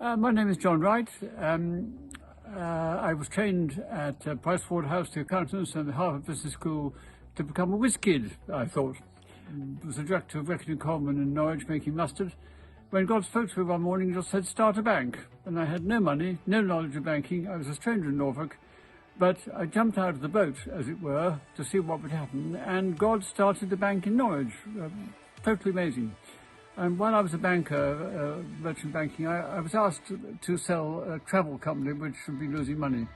My name is John Wright. I was trained at Pricewaterhouse, the accountants, and the Harvard Business School to become a whiz kid, I thought. I was a director of Reckitt and Coleman in Norwich making mustard. When God spoke to me one morning, he just said, start a bank. And I had no money, no knowledge of banking. I was a stranger in Norfolk. But I jumped out of the boat, as it were, to see what would happen. And God started the bank in Norwich. Totally amazing. And while I was a banker, merchant banking, I was asked to sell a travel company which would be losing money.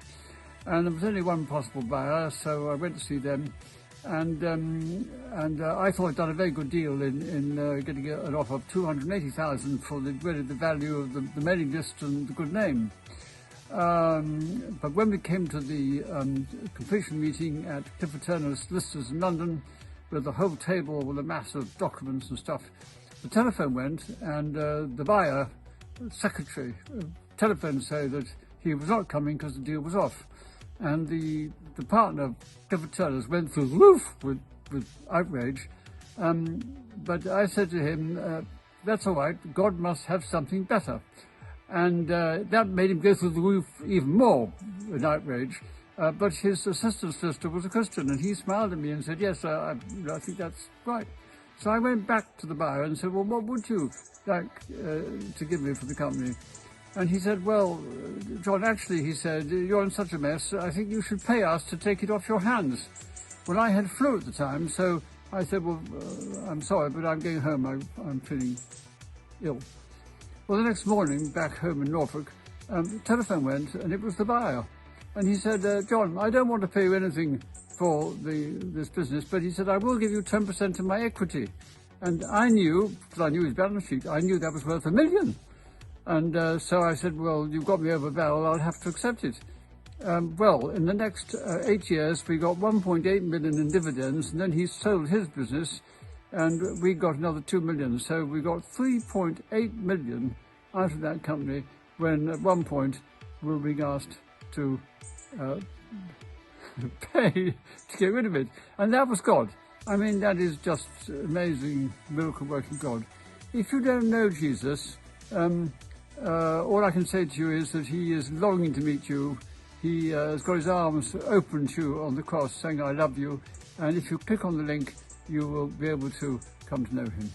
And there was only one possible buyer, so I went to see them. And I thought I'd done a very good deal in getting an offer of $280,000 for the value of the mailing list and the good name. But when we came to the completion meeting at Clifford Turner's Listers in London, with the whole table with a mass of documents and stuff, the telephone went, and the buyer, secretary, telephoned to say that he was not coming because the deal was off. And the partner, Clifford Turner's, went through the roof with outrage. But I said to him, that's all right, God must have something better. And that made him go through the roof even more in outrage. But his assistant solicitor was a Christian, and he smiled at me and said, yes, I think that's right. So I went back to the buyer and said, well, what would you like to give me for the company? And he said, well, John, actually, he said, you're in such a mess, I think you should pay us to take it off your hands. Well, I had flu at the time, so I said, well, I'm sorry, but I'm going home. I'm feeling ill. Well, the next morning, back home in Norfolk, the telephone went, and it was the buyer. And he said, John, I don't want to pay you anything for this business, but he said, I will give you 10% of my equity. And I knew, because I knew his balance sheet, I knew that was worth $1 million. And so I said, well, you've got me over barrel, I'll have to accept it. Well, in the next 8 years, we got 1.8 million in dividends, and then he sold his business, and we got another 2 million. So we got 3.8 million out of that company, when at one point we were being asked to pay to get rid of it. And that was God. I mean, that is just amazing miracle working God. If you don't know Jesus, all I can say to you is that he is longing to meet you. He has got his arms open to you on the cross saying, I love you. And if you click on the link, you will be able to come to know him.